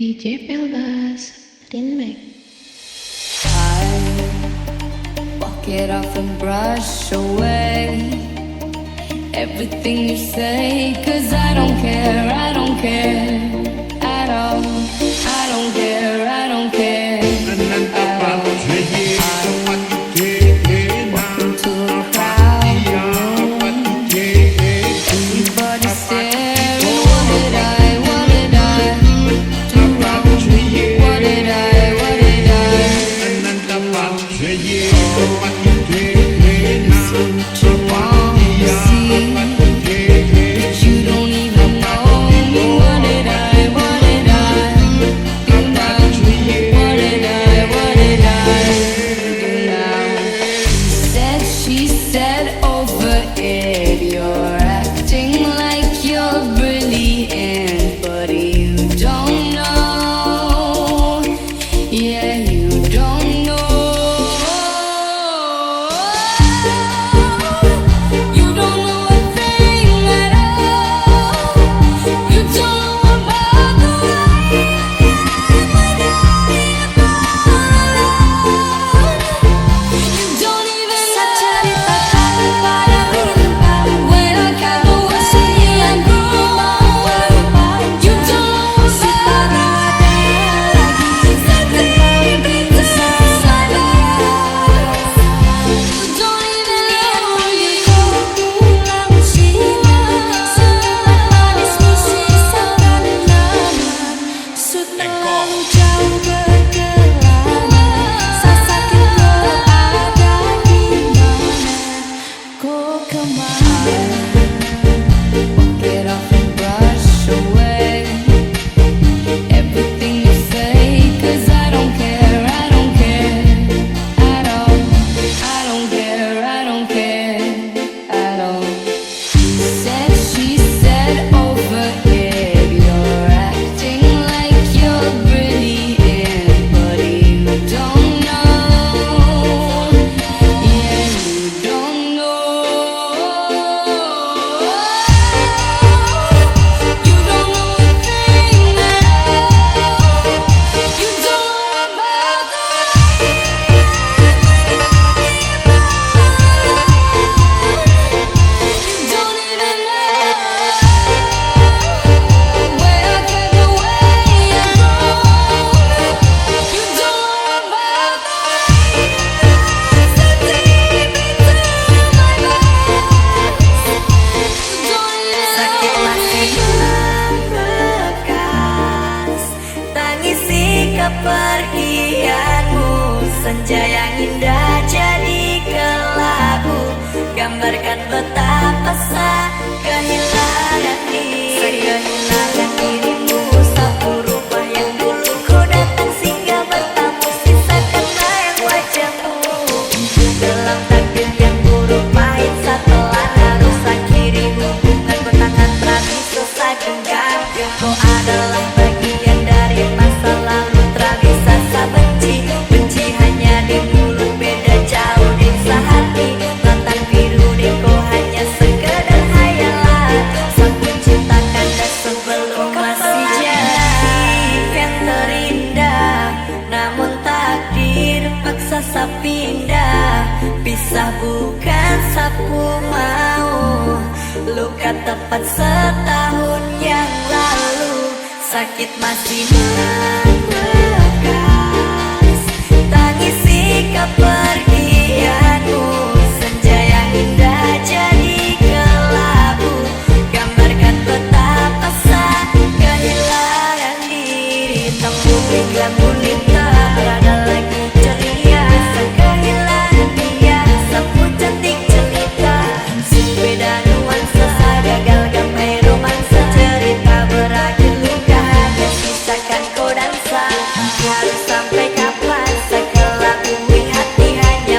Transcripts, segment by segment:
DJ Pelbas, Rinmek. I walk it off and brush away everything you say, 'cause I don't care at all. I don't care at all. Walk into a crowd room, everybody staring. What did I do wrong? What did I kepergianmu, senja yang indah jadi kelabu, gambarkan betapa kehilangan dirimu, satu rumah yang dulu kau datang singgah bertamu, sisakan bayang wajahmu dalam takdir yang buruk pahit, setelah harus akhiri hubungan bertangan terapi selesai genggam. Kau adalah bagian dari masa lalu. Benci hanya di mulut, beda jauh di sehati. Mantan biru deko hanya sekedar hayalan. Sapu cinta kandas sebelum masih jadi yang terindah. Namun takdir paksa sapindah. Pisah bukan sapu mau. Luka tepat setahun yang lalu. Sakit masih membekas. Tangisi kepergianmu, senja yang indah jadi kelabu, gambarkan betapa kehilangan diri. Temu hingga mulita berada lagi ceria, kehilangan dia sapu cantik cerita. Beda nuansa, gagal gapai romansa, cerita berakhir luka, hanya sisakan kau dansa. Harus sampai kapan segala bumi hati hanya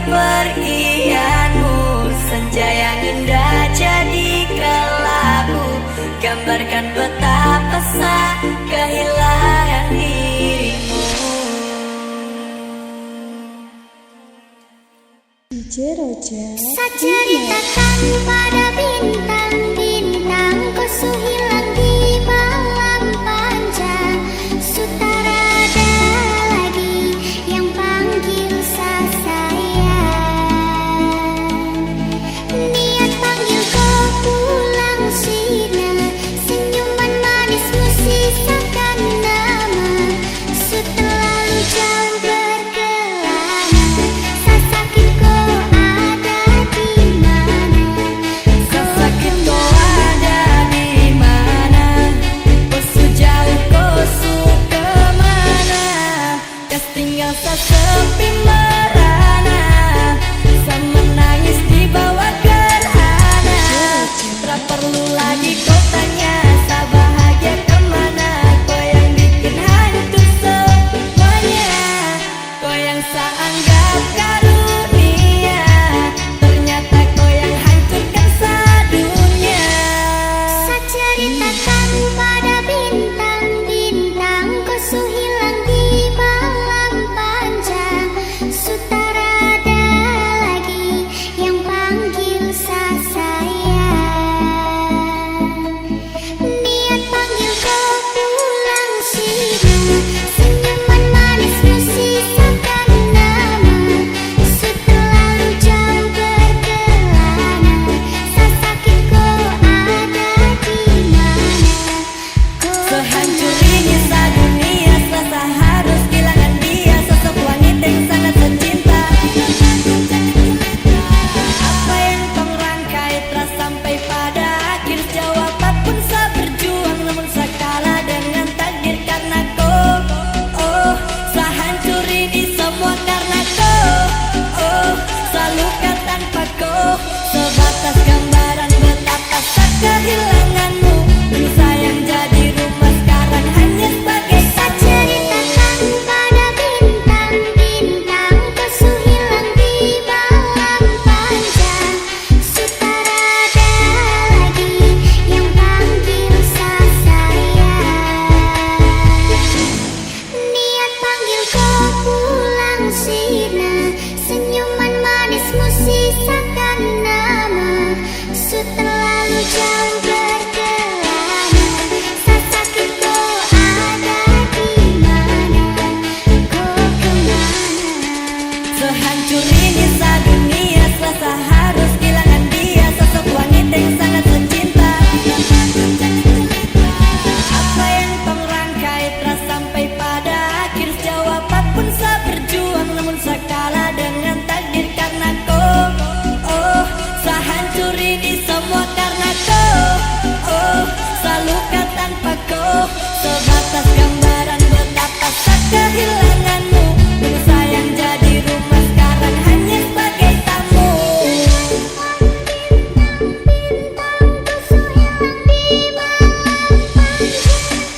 kepergianmu. Senja yang indah jadi kelabu, gambarkan betapa sakit kehilangan dirimu. DJ Roja Saya ceritakan pada bintang-bintang, kau su hilang di malam panjang. Sutarada lagi yang panggil sayang. Niat panggil kau pulang sini, senyuman manismu sisakan nama. Su terlalu jauh berkelana, sakit kau ada di mana? Sakit kau ada di mana? Kau jauh, kau kemana? Kas tinggal sesepi merana, sama menangis di bawah gerhana. Tak perlu lagi kau tanya, tak bahagia kemana? Kau yang bikin hancur semuanya, kau yang saya anggap karunia, ternyata kau yang hancurkan sedunia. Saya ceritakan pada bintang-bintang, kau su hilang di malam panjang. Sutarada lagi yang panggil sayang. Niat panggil kau pulang sini, senyuman manismu sisakan nama. Su terlalu jauh berkelana, sakit kau ada di mana? Sehancur ini sedunia, selasa harus kehilangan dia, sosok wanita yang sangat tercinta. Apa yang kau rangkai telah sampai pada akhir, sejauh apapun saya berjuang, namun saya kalah dengan takdir karena kau. Oh, saya hancur ini semua karena kau. Oh, saya luka tanpa kau, sebatas gambaran betapa saya kehilanganmu. Dulu sayang jadi rumah, sekarang hanya sebagai Saya tamu. ceritakan pada bintang-bintang, kau su hilang di malam panjang. Sutarada lagi yang panggil sayang. Niat panggil kau pulang sini, senyuman manismu sisakan nama. Su terlalu jauh berkelana, sakit kau ada di mana? Kau kemana? Sehancur ini sedunia, selasa harus kehilangan dia, sosok wanita yang sangat tercinta. Apa yang kau rangkai telah sampai pada akhir, sejauh apapun saya berjuang, namun saya kalah dengan takdir karena kau. Oh, saya hancur ini semua karena kau. Oh, saya luka tanpa kau, sebatas gambaran betapa saya kehilanganmu. Dulu sayang jadi rumah, sekarang hanya sebagai tamu. Bintang-bintang, kau su hilang di malam panjang.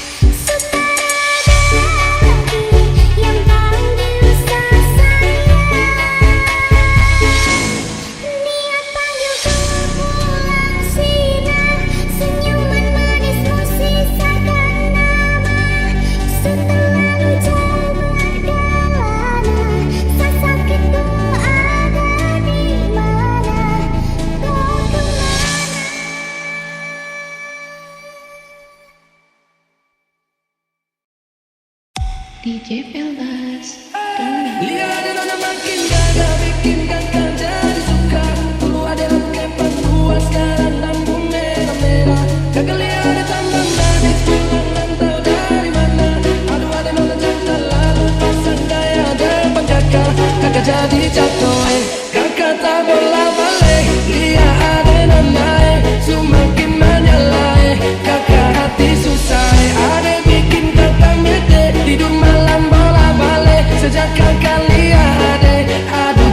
Sutarada lagi yang panggil sayang. Niat panggil kau pulang sini, senyuman manismu sisakan nama. Su terlalu jauh berkelana, sakit kau ada di mana? Kau kemana? DJ Feldas Remix. Lihat mana makin gada, bikin gagal jadi suka. Dulu ada rangkai pendua, sekarang lampu merah-merah. Gagal lihat ada tambang manis, pulang rantau dari mana. Aduh ada nona jantan lalu pasang daya depan kakak. Kakak jadi jatuh, kakak tak bola balik. Lihat ada nona, semakin menyalai. Kakak hati susah, ada bikin kakak tidur malam bola balik. Sejak kakak lihat, aduh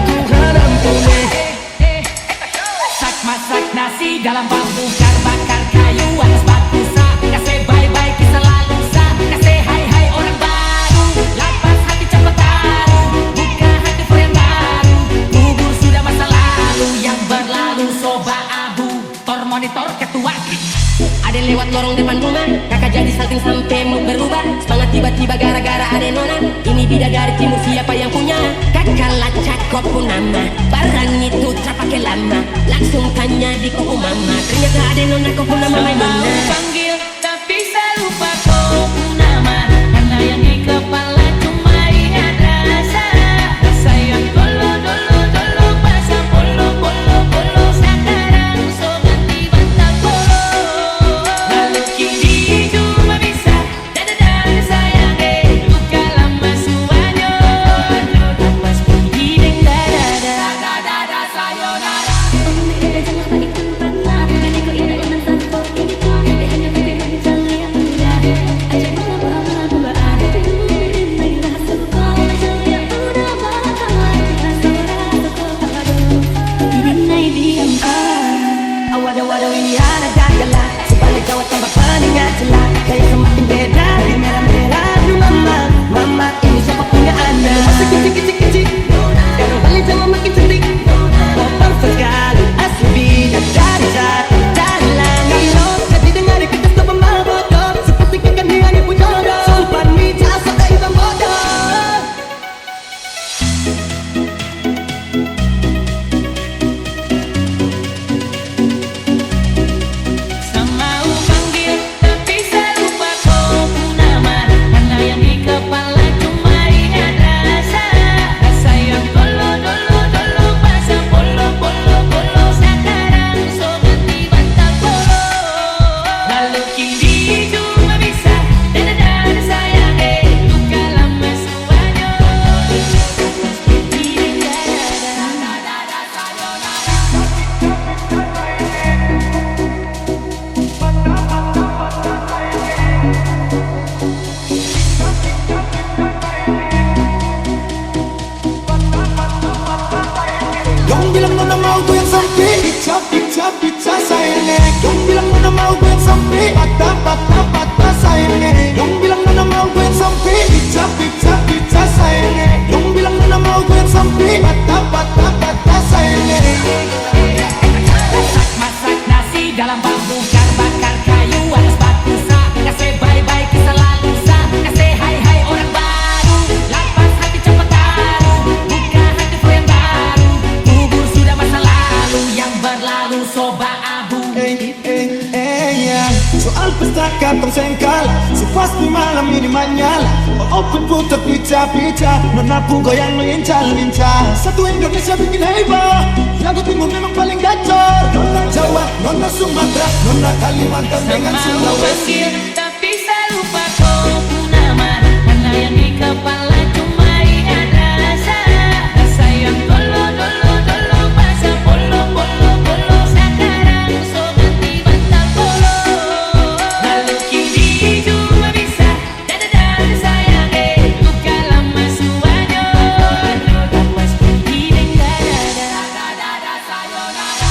lewat lorong depan rumah. Kakak jadi salting sampai mau berubah. Semangat tiba-tiba gara-gara ada nona. Ini bidadari timur siapa yang punya? Kakak lacak kopu nama. Barang itu terpakai lama. Langsung tanya di kopu mama. Ternyata ada nona kopu nama Maimunah. Panggil tapi saya lupa kopu nama. Karena yang di kepala cuma ingat rasa. Rasa yang dulu masa polo. Sekarang so ganti bantal polo. Lalu kini cuma bisa dan sayang luka lama suanya. Lepas pergi dengan dada sayonara. Waduh ini ada gagala. Sebalik Jawa tambah peningat celah. Kayak semakin beda di merah-merah. Aduh mama ini siapa punya anda? Masih kecil sekarang balik sama makin cantik. Popang sekali asli bidadari jatuh dari langit. Jadi dengar kita stop bodoh. Seperti kakak dia yang punya jodoh. Sumpah nih jasa hitam bodoh. Mau panggil tapi saya lupa kopu nama. Karena yang di kepala cuma ingat rasa. Rasa yang dulu masa polo. Sekarang so ganti bantal polo. Lalu kini cuma bisa dan sayang luka lama suanya. Lepas pergi dengan dada sayonara. Dong bilang nona mau gue yang sempit. Bica sayangnya. Dong bilang nona mau gue yang sempit. Patah sayangnya. Dong bilang nona mau gue yang sempit. Bica sayangnya. Dong bilang nona mau gue yang sempit. Patah sayangnya. Masak nasi dalam bambu bakar kayu atas batu sa. Kasih bye-bye kisah lalu sa. Kasih hai orang baru. Lapas hati cepat taruh. Buka hati pro yang baru. Kubur sudah masa lalu yang berlalu soba abu. Ya. Soal pesta katong sengkal. So pasti malam ini menyala. Open putar pica. Nona pun goyang lincah. Satu Indonesia bikin heboh. Lagu timur memang paling gacor. Nona Jawa, nona Sumatera, nona Kalimantan dengan Mau Sulawesi. panggil tapi saya lupa kopu nama. Karena yang di kepala cuma ingat rasa. Rasa yang dulu masa polo. Sekarang so ganti bantal polo. Lalu kini cuma bisa dan sayang luka lama suanya. Lepas pergi dengan dada sayonara.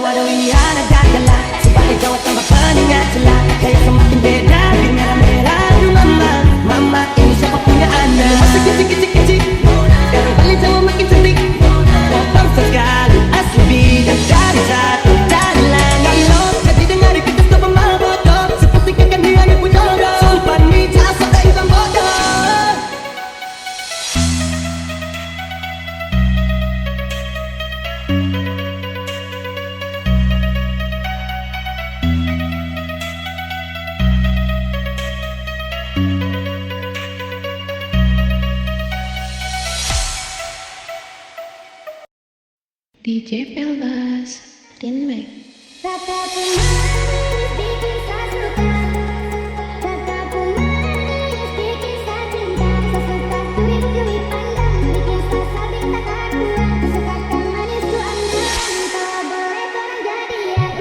Waduh ini ada gagala. Sebalik Jawa tambah peningat celah. Kayak semakin beda di merah-merah. Aduh mama ini siapa punya anda? Masih kecil sekarang balik sama makin cantik. Popang sekali asli bidadari jatuh dari langit. Jadi dengar kita stop bodoh. Seperti kakak dia yang punya jodoh. Sumpah nih jasa hitam bodoh. DJ Feldas, Remake. Rata pemanis bikin saya suka. Rata pemanis bikin saya cinta. Sesuka curi-curi pandang bikin saya sabing tak karuan. Sukakah manis ku angan, kalau boleh korang jadian.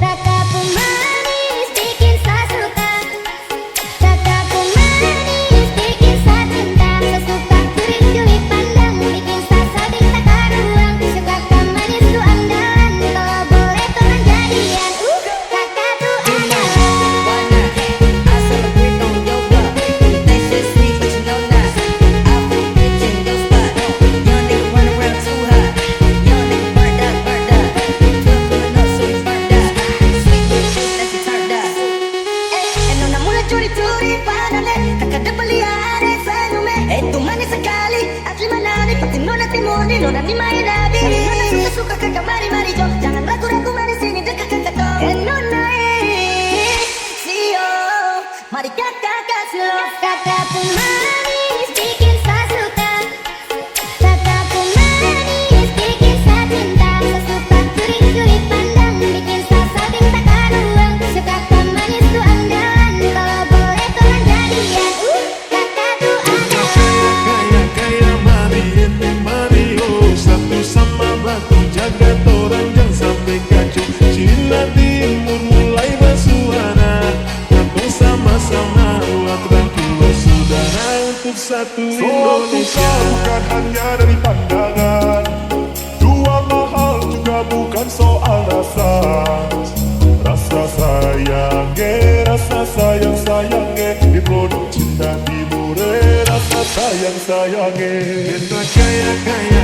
Rata pemanis bikin saya suka. Rata pemanis bikin saya cinta. Sesuka curi-curi pandang bikin saya sabing tak karuan. Sukakah manis ku angan, kalau boleh korang jadian. satu Indonesia. Bukan hanya dari pandangan, dua mahal juga bukan soal rasa. Rasa sayang sayangnya diproduksi dan dimure. Rasa sayang sayangnya kita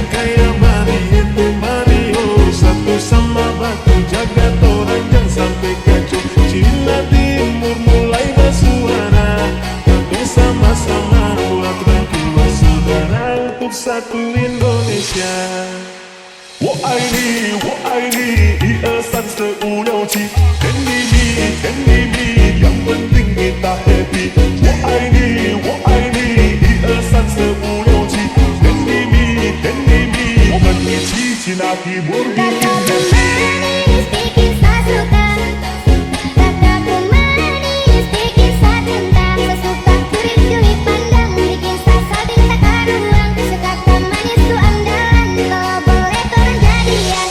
kaya mari itu mari oh, satu sama baku jaga orang jangan sampai kacau. Cina Timur mulai bersuara, kita sama-sama buat berdua saudara untuk satu Indonesia. 我爱你，我爱你，一二三四五六七，甜蜜蜜，甜蜜蜜，yang penting kita happy。我爱你，我爱你，一二三四五六七，甜蜜蜜，甜蜜蜜，我们一起去那timur bikin happy。 Manis bikin saya suka, kataku manis bikin saya cinta. Sesuka curi-curi pandang bikin saya bintang karuang. Sekata manis tuh andalan, kalau boleh turun jadian.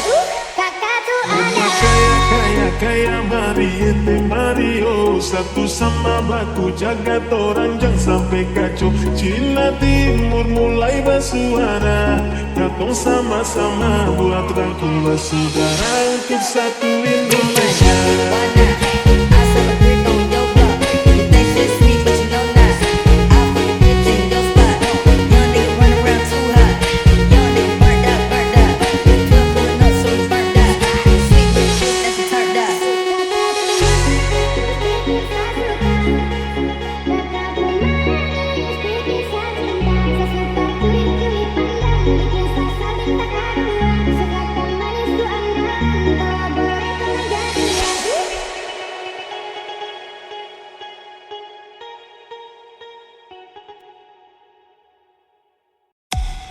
Kakak tuh andalan. Kaya mari ente mari oh, satu sama baku jaga orang jangan sampai kacau. Cina Timur mulai bersuara, datang sama-sama buat rangkul bersaudara untuk satu Indonesia.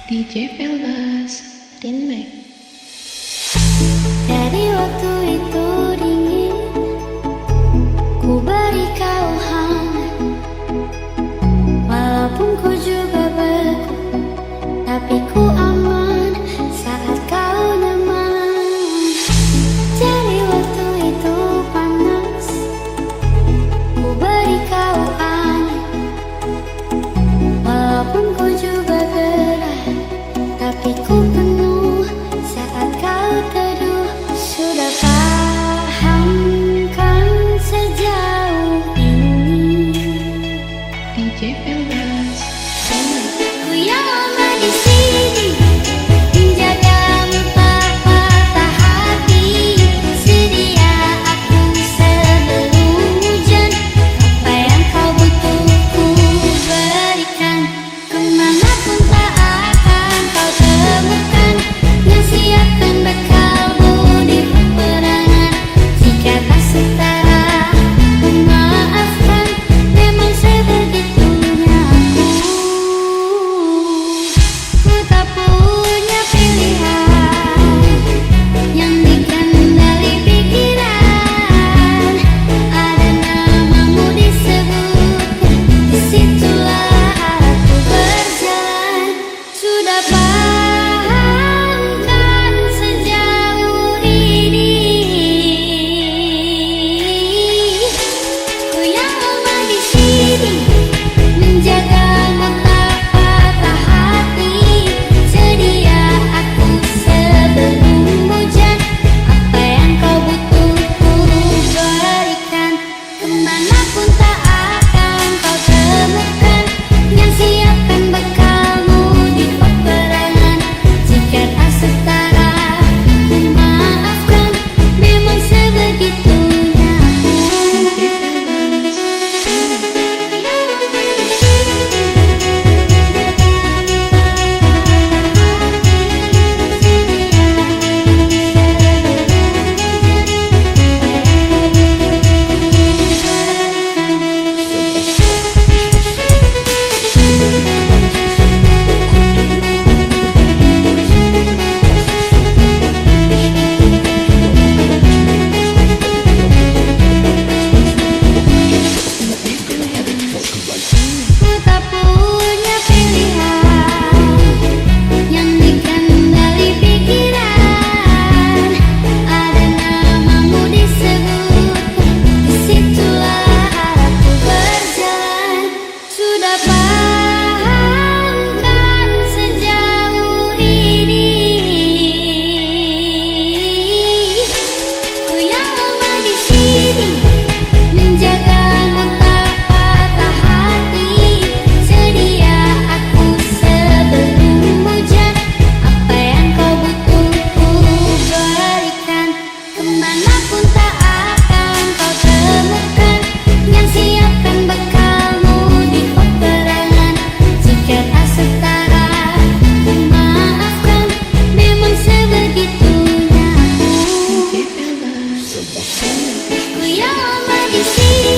DJ Pelbas, Rinmek. Dari waktu itu dingin, ku beri kau hangat. Walaupun ku juga beku, tapi ku aman saat kau nyaman. Dari waktu itu panas, ku beri kau angin. Walaupun ku juga gerah, tapi ku penuh saat kau teduh. Sudah paham kan sejauh ini DJ Pelbas, Rinmek. ku yang lama di sini.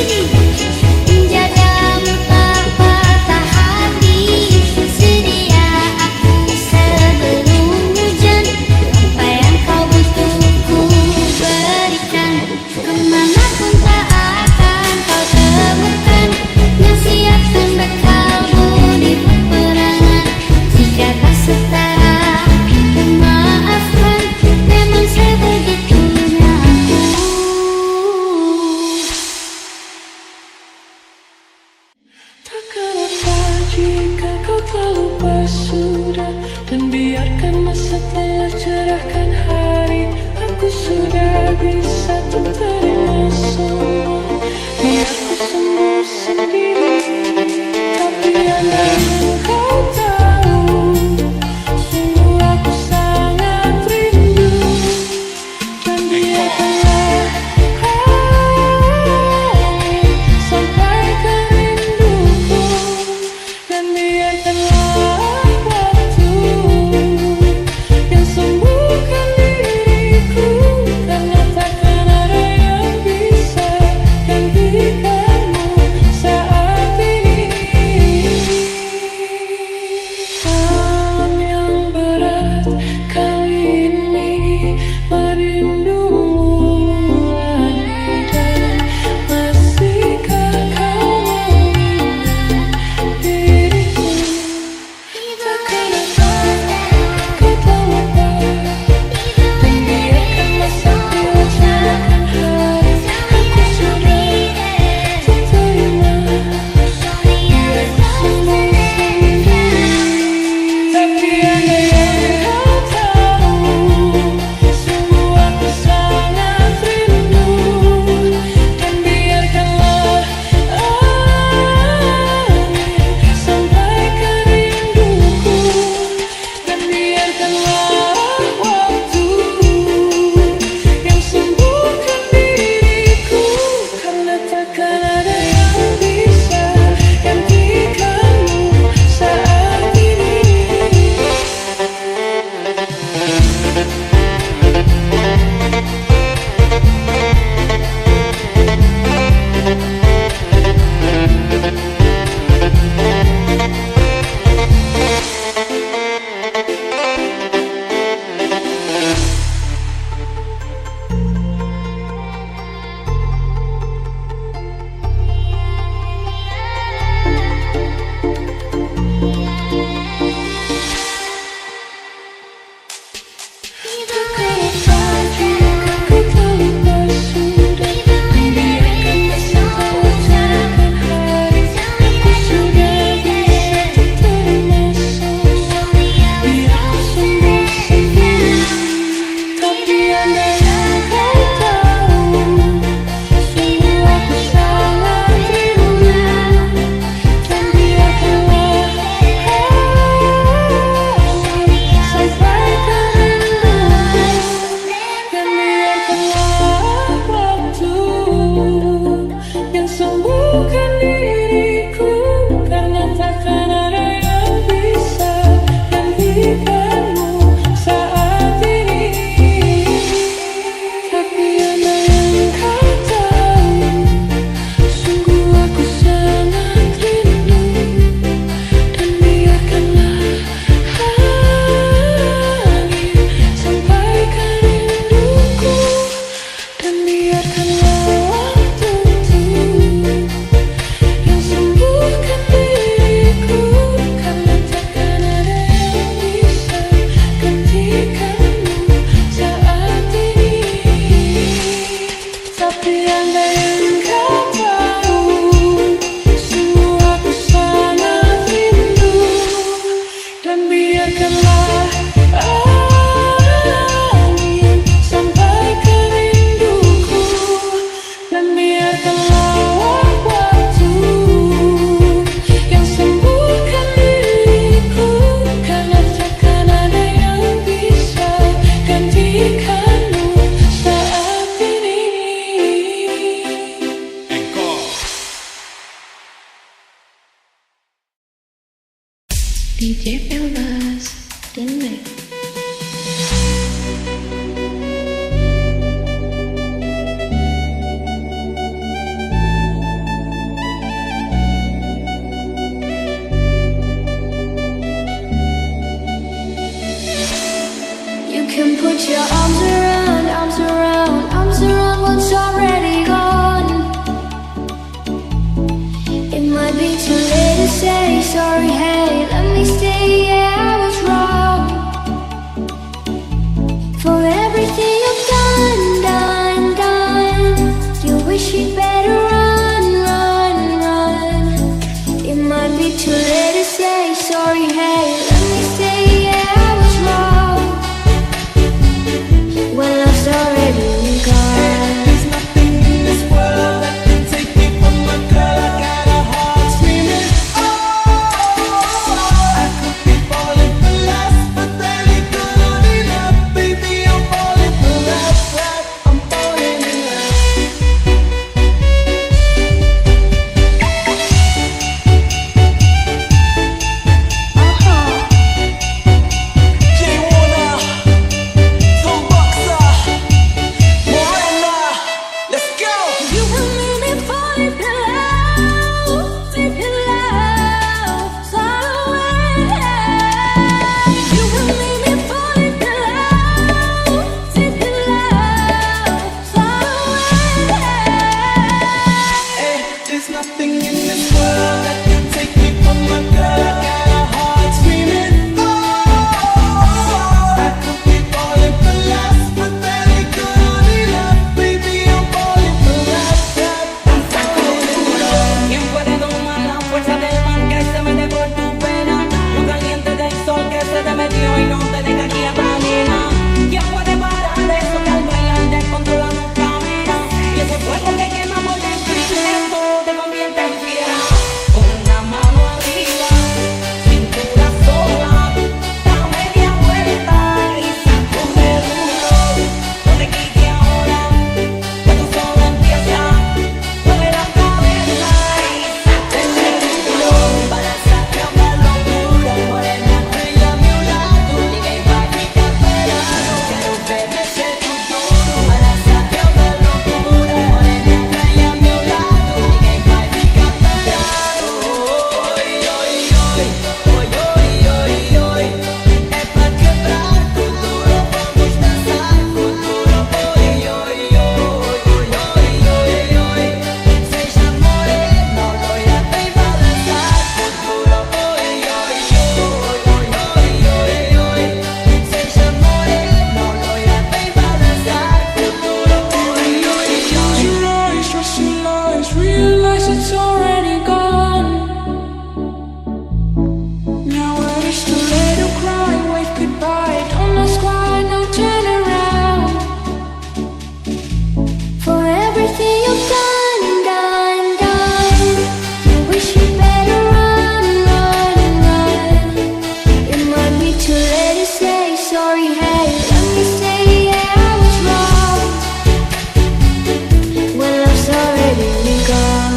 Menjagamu tak patah hati, sedia aku sebelum hujan. Apa yang kau butuh ku berikan, kemanapun tak akan kau temukan yang siapkan bekalmu di peperangan. Jika tak setara maafkan, memang sebegitunya aku. Takkan apa jika kau telah lupa sudah, dan biarkan masa telah cerahkan hari. Aku sudah bisa terima semua, biar ku sembuh sendiri. Tapi andai kau tahu, sungguh aku sangat rindu. Dan biarkanlah angin sampaikan rinduku, dan biarkanlah waktu yang sembuhkan diriku. Karena takkan ada yang bisa gantikanmu saat ini. Malam yang berat kali ini, merindumu lagi. Dan masihkah kau mengingat diriku? Takkan apa kau tak lupa, dan biarkan masa telah cerahkan hari. Aku sudah terima, biar ku sembuh sendiri. Tapi andai kau tahu, sungguh aku sangat rindu. Dan biarkanlah angin sampaikan rinduku, dan biarkanlah waktu yang sembuhkan diriku. Karena takkan ada yang bisa gantikanmu saat ini. Takkan apa jika kau telah lupa sudah, dan biarkan masa telah cerahkan hari. Aku sudah bisa terima semua, biar ku sembuh sendiri. Tapi andai kau tahu, sungguh aku sangat rindu. Dan biarkanlah angin sampaikan rinduku, dan biarkanlah waktu yang sembuhkan diriku. Karena takkan ada yang bisa gantikanmu saat ini. Tapi andai kau tahu, sungguh aku sangat rindu. Dan biarkanlah angin sampaikan rinduku, dan biarkanlah waktu yang sembuhkan diriku. Karena takkan ada yang bisa gantikanmu saat ini. Tapi andai kau tahu, sungguh aku sangat rindu. Dan biarkanlah angin sampaikan rinduku, dan biarkanlah waktu yang sembuhkan diriku. Karena takkan ada yang bisa gantikanmu saat ini. DJ Pelbas, Denmark. eyes, realize it's already gone. Now it is too late to cry, wave goodbye. Don't ask why, now turn around. For everything you've done and done, done, I wish you better run, run, run. It might be too late to say sorry, hey, let me say yeah, I was wrong. When love's already gone.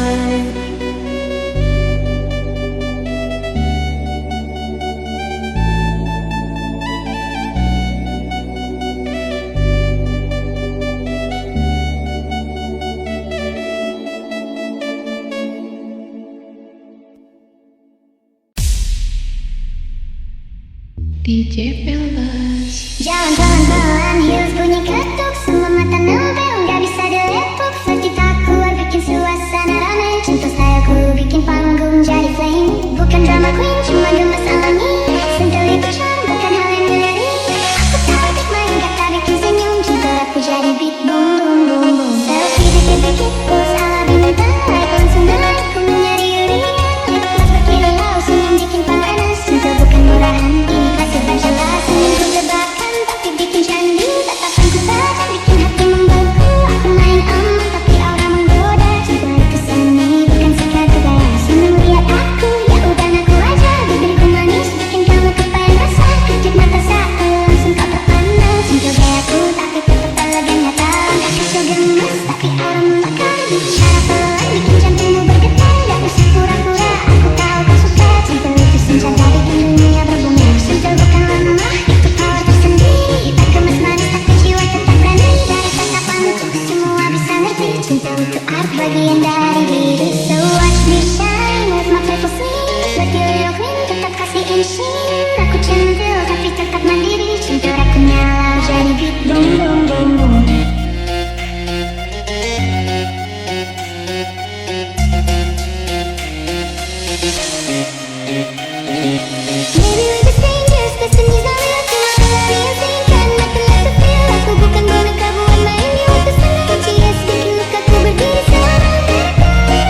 DJ Fellas. Jalan pelan-pelan, heels bunyi ketuk, semua mata ngebel, gak bisa dilepuk. Flirty tak keluar, bikin suasana rame. Cinta styleku bikin panggung jadi flame. Bukan drama queen, cuma gemes alami. Sentuh itu charm, bukan hal yang ngeri. Aku tahu main kata bikin senyum. Cinta aku jadi beat, boom, boom, boom, boom. Selfie dikit-dikit, pose ala bintang. Like langsung naik, ku nyari urian. Lip gloss berkilau, senyum bikin panas. Cinta bukan murahan, ini kasih jelas. Senyum ku jebakan, tapi bikin candu. Tatapan ku tajam, bikin hati membeku. Aku main aman, tapi aura menggoda. Cinta itu seni, bukan sekadar gaya. Senang lihat aku, ya udah ngaku aja. Bibirku manis, bikin kamu kepanasan. Kejut mata satu, langsung kau terpana. Cinta gayaku, tapi tetap elegan nyata. Gak kacau gemes, tapi aura melekat. Bicara pelan, bikin jantungmu bergetar. Gak usah pura-pura, aku tahu kau suka. Cinta itu senjata, bikin dunia berbunga. Cinta bukan lemah, itu power tersendiri. Tak gemes manis, tapi jiwa tetap berani. Dari tatapanku, semua bisa ngerti. Cinta itu art, bagian dari diri. So watch me shine, move my playful sleeve. Like your queen, tetap kasih insting. Aku centil, tapi tetap mandiri. Cinta aku nyala, jadi beat, boom, boom, boom, boom. Maybe we're just strangers, destiny's not real. Cuma berlari yang singkat, nothing left to feel. Aku bukan boneka buat main di waktu senang. Cheers, bikin lukaku berdiri selama.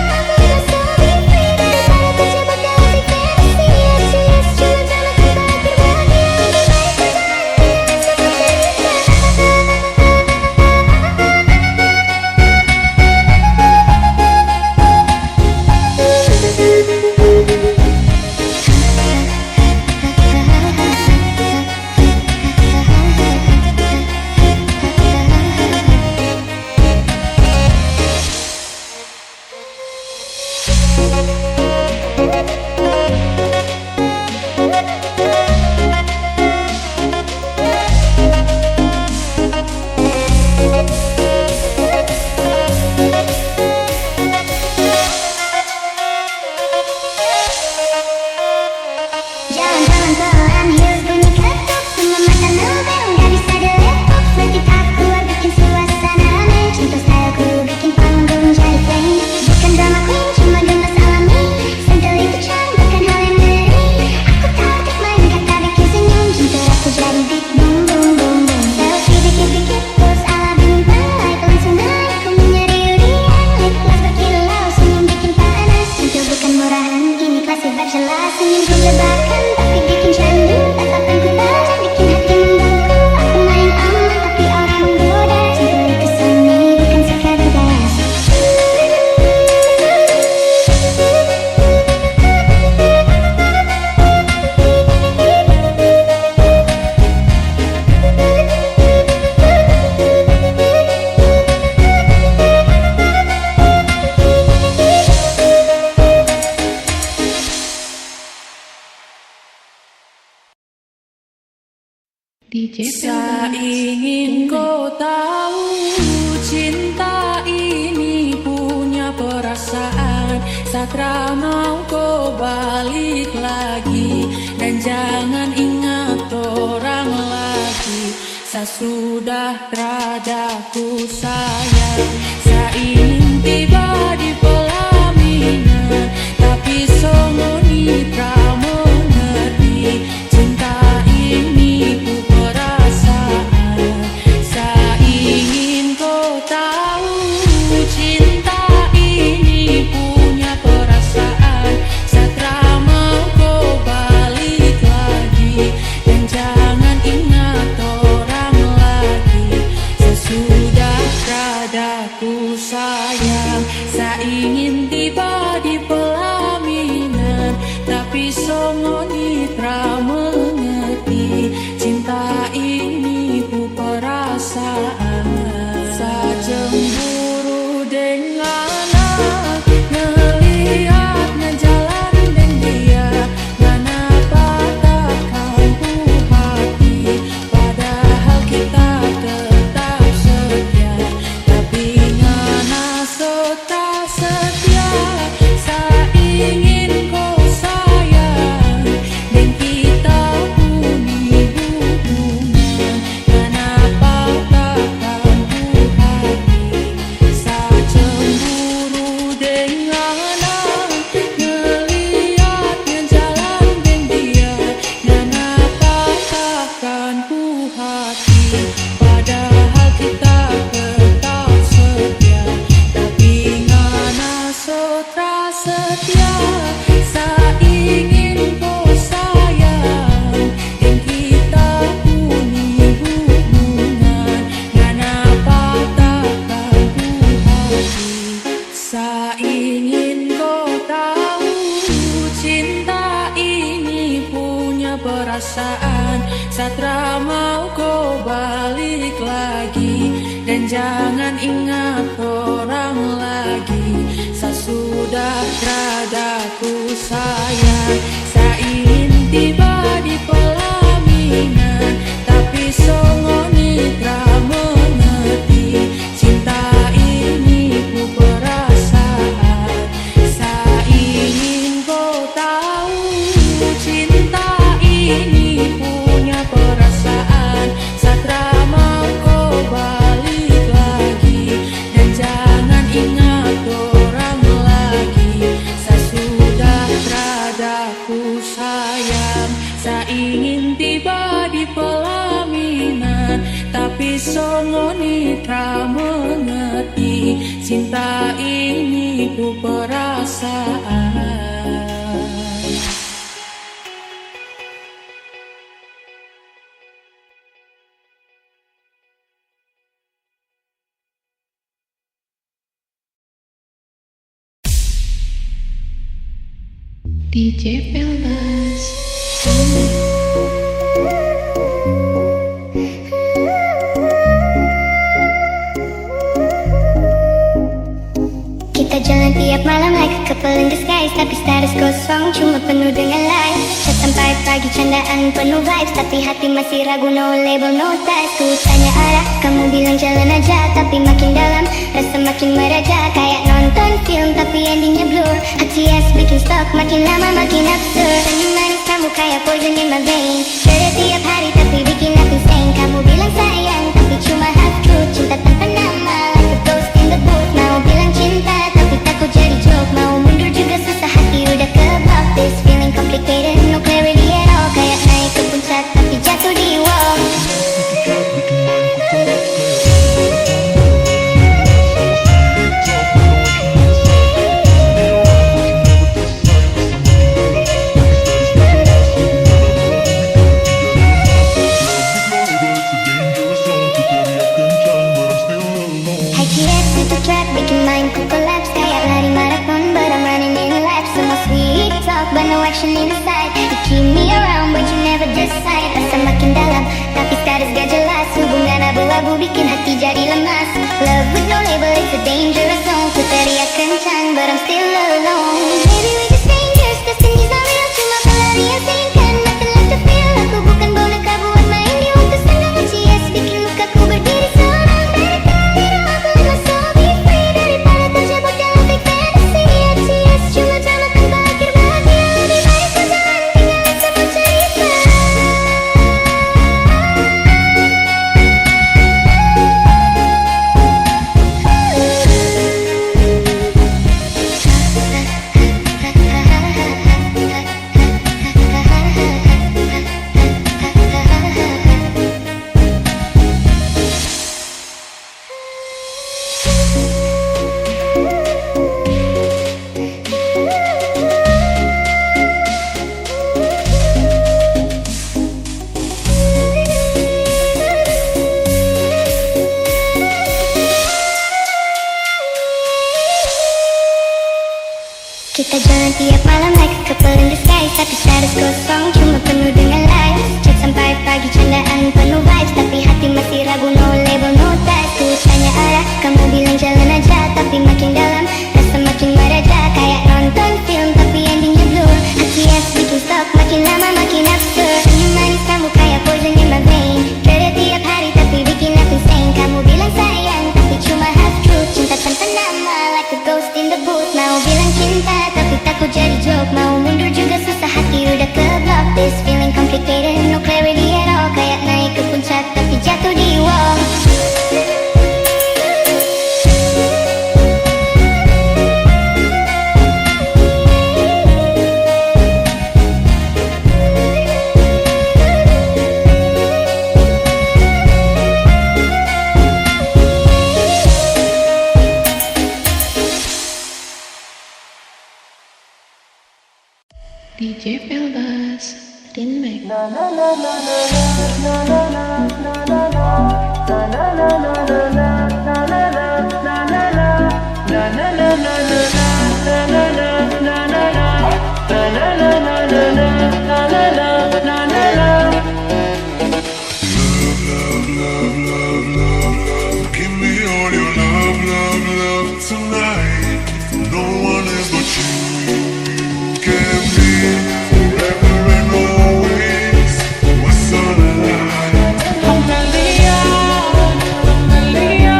Aku rasa lebih free daripada terjebak dalam big fantasy. Cheers, cuma drama ku berakhir bahagia. Lebih baik ku Jalan pelan-pelan, heels bunyi ketuk. Semua mata ngebel, gak bisa dilepuk. Flirty tak keluar, bikin suasana rame. Cinta styleku bikin panggung jadi flame. Bukan drama queen, cuma gemes alami. Sentuh itu charm, bukan hal yang ngeri. Aku tahu main kata bikin senyum. Cinta aku jadi beat, boom, boom, boom, boom. Selfie dikit-dikit, pose ala bintang. Like langsung naik, ku nyari urian. Lip gloss berkilau, senyum bikin panas. Cinta bukan murahan, ini klasik berjelas. Senyum ku jebakan, tapi bikin candu. Tatapan ku tajam, bikin hati membeku. Aku main aman, tapi aura menggoda. Cinta itu seni, bukan sekadar gaya. DJ Saya Fellas. ingin kau tahu, cinta ini punya perasaan. Saat mau kau balik lagi, dan jangan ingat orang lagi. Saya sudah radaku sayang. Saya ingin tiba di pelaminan, tapi songoni pramengerti. Cinta ini ku perasaan. Saya ingin kau tahu, cinta ini ingin tiba di pelaminan, tapi songo nitra mengerti cinta ini ku perasaan. Sajemburu dengan ngelihat ngejalan dan dia, kenapa takkan ku hati, padahal kita tetap setia, tapi ngana sota setia. Saya ingin kau sayang dan kita puni hubungan, kenapa takkan ku hati. Saya cemburu dengan ngelihat ngejalan dan dia, kenapa takkan ku hati, padahal kita tetap setia, tapi ngana sotra setia. Saya ingin kau sayang dan kita puni hubungan, kenapa takkan ku hati. Saya ingin kau tahu cinta ini punya perasaan. Satra mau kau balik lagi dan jangan ingat orang lagi. Saya sudah terada ku sayang. Saya ingin tiba di pelaminan, tapi songo nitra mengerti cinta ini ku perasaan. Saya ingin kau tahu cinta ini punya perasaan. Satra mau kau balik lagi dan jangan ingat orang lagi. Saya sudah terada ku sayang. Saya ingin tiba di pelaminan, tapi songo nitra mengerti cinta ini ku perasaan. DJ Peldas. Kita jalan tiap malam like a couple in disguise, tapi status kosong cuma penuh dengan lies. Chat sampai pagi candaan penuh vibes, tapi hati masih ragu, no label no ties. Ku tanya arah, kamu bilang jalan aja, tapi makin dalam rasa makin meraja. Kayak nonton film tapi endingnya blur. Hati bikin stuck, makin lama makin absurd. Senyum manis kamu kayak poison in my vein. Kerja tiap hari tapi bikin aku sane. Kamu bilang sayang tapi cuma half truth. Cinta tanpa nama like a ghost in the booth. Mau bilang cinta tapi takut jadi joke. Mau mundur juga susah, hati udah kebak. This feeling complicated, no clarity at all. Kayak naik ke puncak tapi jatuh di wall. But no action inside. You keep me around but you never decide. Rasa makin dalam tapi status gak jelas. Hubungan abu-abu bikin hati jadi lemas. Love with no label, it's a dangerous zone. Ku teriak kencang but I'm still alone. Maybe we just strangers, destiny's not real. Cuma pelarian singkan, nothing left to feel. Aku bukan boneka buat main di waktu senggang. CS bikin lukaku berdiri seorang. Dari kali aku lemas, so be free. Daripada terjebak dalam fake fantasy. CS cuma drama tanpa akhir bahagia. Lebih baik kau jangan tinggalin semua cerita. Kita jalan tiap malam like a couple in the sky, tapi status kosong cuma penuh dengan lies. Chat sampai pagi candaan penuh vibes, tapi hati masih ragu, no label no ties. Ku tanya arah, kamu bilang jalan aja, tapi makin dalam rasa makin meraja. Kayak nonton film tapi endingnya blur. Hati yang bikin stop, makin lama makin absurd. Senyum manis kamu kayak poison in my vein. Kerja tiap hari tapi bikin aku insane. Kamu bilang sayang tapi cuma half truth. Cinta tanpa nama like a ghost in the booth. Mau bilang cinta tapi takut jadi joke. Mau mundur juga susah, hati udah ke block. This feeling complicated, no clarity at all. Kayak naik ke puncak tapi jatuh di wall. DJ Peldas Remix. Give me all your love, love, love tonight. No one else but you can be forever and always. What's on the line? Amelia, Amelia,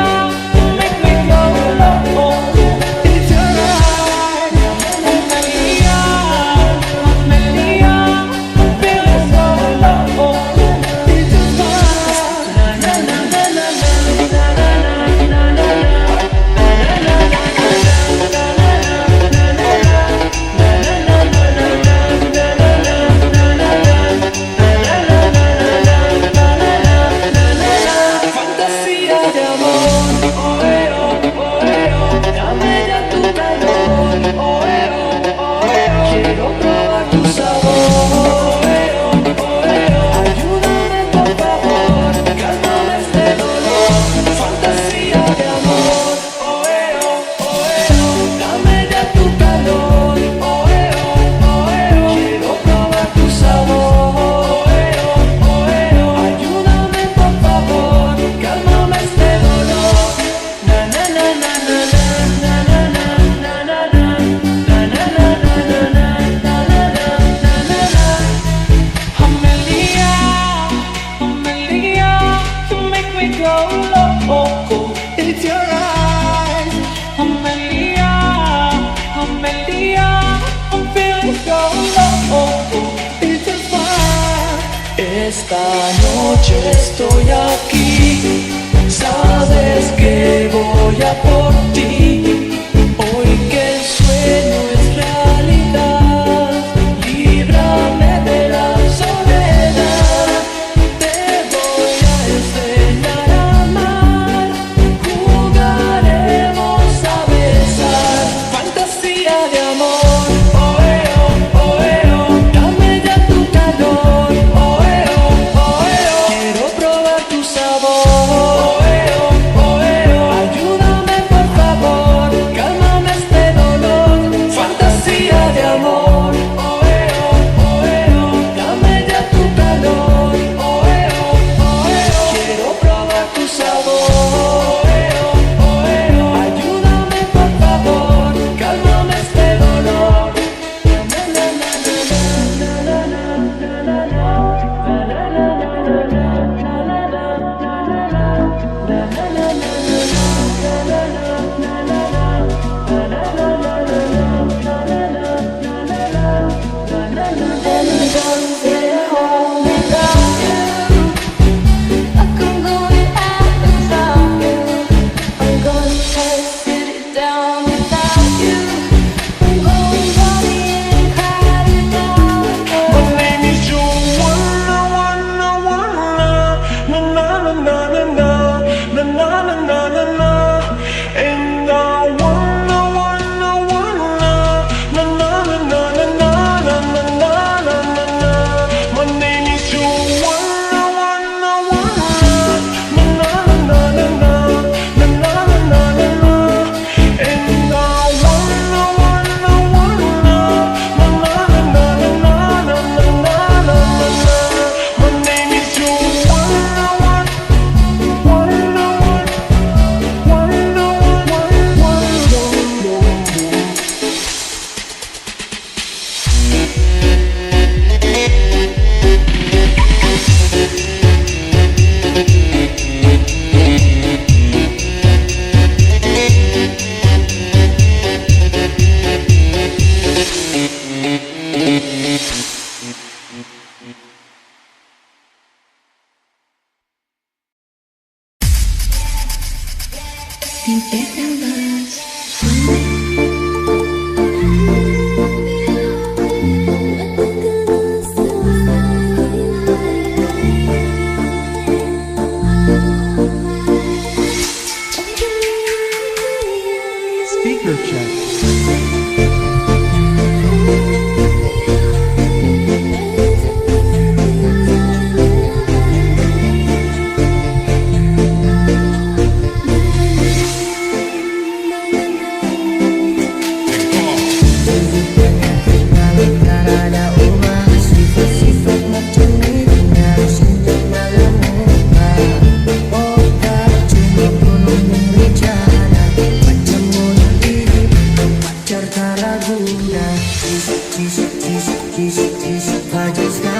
make me go low. It's your right. Amelia, Amelia, I'm feeling so low. It's your right. Na na na na na na na na na na fantasía de amor, oh dame ya tu calor, oh quiero probar tu sabor, ayúdame por favor, cálmame este dolor. Fantasía de amor, dame ya tu calor, quiero probar tu sabor, ayúdame por favor, cálmame este dolor. Na na na na na na na na na na na na na na na na. Amelia, Amelia, you make me go loco. It's your eyes. Amelia, Amelia, I'm feeling so loco. It's your fire. Esta noche estoy aquí. Sabes que voy a por ti. Hoy que el sueño es realidad, líbrame de la soledad. Te voy a enseñar a amar, jugaremos a besar. Fantasía de amor, dame ya tu calor, quiero probar tu sabor, ayúdame por favor, tak ragu dah. Fajar sekarang